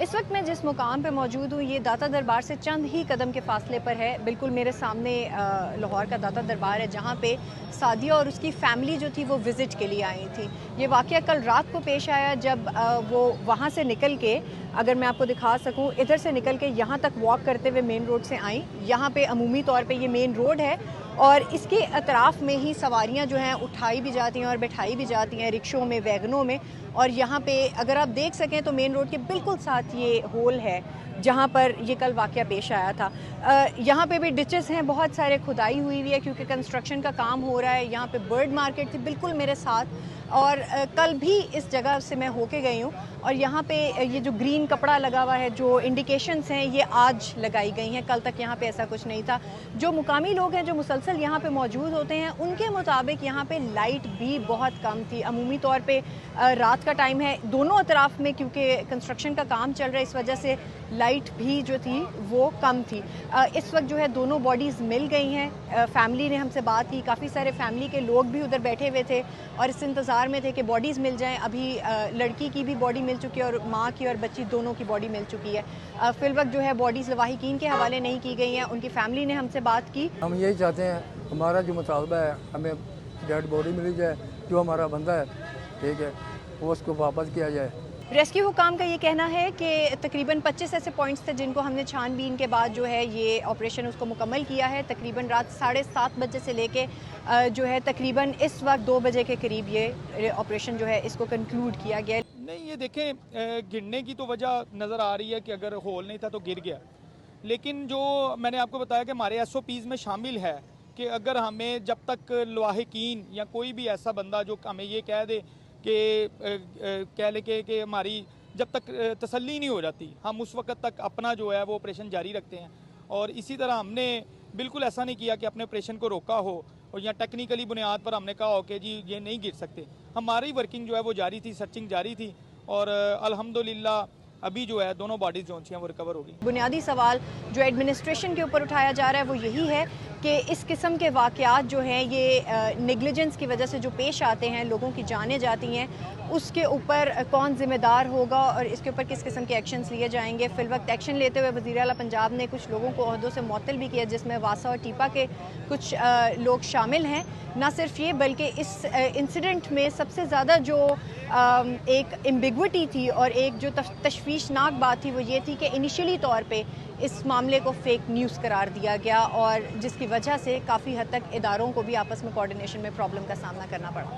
इस वक्त मैं जिस मुकाम पे मौजूद हूँ ये दाता दरबार से चंद ही कदम के फासले पर है। बिल्कुल मेरे सामने लाहौर का दाता दरबार है जहाँ पे सादिया और उसकी फैमिली जो थी वो विज़िट के लिए आई थी। ये वाक़या कल रात को पेश आया जब वो वहाँ से निकल के, अगर मैं आपको दिखा सकूँ, इधर से निकल के यहाँ तक वॉक करते हुए मेन रोड से आई। यहाँ पे अमूमी तौर पे ये मेन रोड है और इसके अतराफ़ में ही सवारियाँ जो हैं उठाई भी जाती हैं और बैठाई भी जाती हैं रिक्शों में, वैगनों में। और यहाँ पे अगर आप देख सकें तो मेन रोड के बिल्कुल साथ ये होल है जहाँ पर ये कल वाक़या पेश आया था। यहाँ पे भी डिचेस हैं, बहुत सारे खुदाई हुई है क्योंकि कंस्ट्रक्शन का काम हो रहा है। यहाँ पे बर्ड मार्केट थी बिल्कुल मेरे साथ, और कल भी इस जगह से मैं होके गई हूँ। और यहाँ पे ये जो ग्रीन कपड़ा लगा हुआ है, जो इंडिकेशंस हैं, ये आज लगाई गई हैं, कल तक यहाँ पे ऐसा कुछ नहीं था। जो मुकामी लोग हैं जो मुसलसल यहाँ पे मौजूद होते हैं उनके मुताबिक यहाँ पे लाइट भी बहुत कम थी। अमूमी तौर पे रात का टाइम है, दोनों अतराफ में क्योंकि कंस्ट्रक्शन का काम चल रहा है, इस वजह से लाइट भी जो थी वो कम थी। इस वक्त जो है दोनों बॉडीज़ मिल गई हैं। फैमिली ने हमसे बात की, काफ़ी सारे फैमिली के लोग भी उधर बैठे हुए थे और इस इंतज़ार में थे कि बॉडीज़ मिल जाएं। अभी लड़की की भी बॉडी मिल चुकी है और माँ की और बच्ची दोनों की बॉडी मिल चुकी है। फिल वक्त जो है बॉडीज़ लवाहिकीन के हवाले नहीं की गई हैं। उनकी फैमिली ने हमसे बात की। हम यही चाहते हैं, हमारा जो मुतालबा है, हमें डेड बॉडी मिली जाए, जो हमारा बंदा है, ठीक है, वो उसको वापस किया जाए। रेस्क्यू हुकाम का ये कहना है कि तकरीबन 25 ऐसे पॉइंट्स थे जिनको हमने छानबीन के बाद जो है ये ऑपरेशन उसको मुकम्मल किया है। तकरीबन रात 7:30 बजे से लेके जो है तकरीबन इस वक्त 2 बजे के करीब ये ऑपरेशन जो है इसको कंक्लूड किया गया है। नहीं, ये देखें, गिरने की तो वजह नज़र आ रही है कि अगर होल नहीं था तो गिर गया, लेकिन जो मैंने आपको बताया कि हमारे SOPs में शामिल है कि अगर हमें जब तक लवाहिकीन या कोई भी ऐसा बंदा जो हमें ये कह दे कि कह ले कि हमारी जब तक तसल्ली नहीं हो जाती, हम उस वक्त तक अपना जो है वो ऑपरेशन जारी रखते हैं। और इसी तरह हमने बिल्कुल ऐसा नहीं किया कि अपने ऑपरेशन को रोका हो और या टेक्निकली बुनियाद पर हमने कहा हो कि जी ये नहीं गिर सकते। हमारी वर्किंग जो है वो जारी थी, सर्चिंग जारी थी और अल्हम्दुलिल्लाह अभी जो है दोनों बॉडीज जो हैं वो रिकवर होगी। बुनियादी सवाल जो एडमिनिस्ट्रेशन के ऊपर उठाया जा रहा है वो यही है कि इस किस्म के वाक़यात जो हैं ये नेग्लिजेंस की वजह से जो पेश आते हैं, लोगों की जानें जाती हैं, उसके ऊपर कौन ज़िम्मेदार होगा और इसके ऊपर किस किस्म के एक्शंस लिए जाएंगे। फिल वक्त एक्शन लेते हुए वज़ीर आला पंजाब ने कुछ लोगों को ओहदों से मुअत्तल भी किया, जिसमें वासा और टीपा के कुछ लोग शामिल हैं। ना सिर्फ ये बल्कि इस इंसिडेंट में सबसे ज़्यादा जो एक एम्बिग्विटी थी और एक जो तशवीशनाक बात थी वो ये थी कि इनिशियली तौर पे इस मामले को फेक न्यूज़ करार दिया गया और जिसकी वजह से काफ़ी हद तक इदारों को भी आपस में कोऑर्डिनेशन में प्रॉब्लम का सामना करना पड़ा।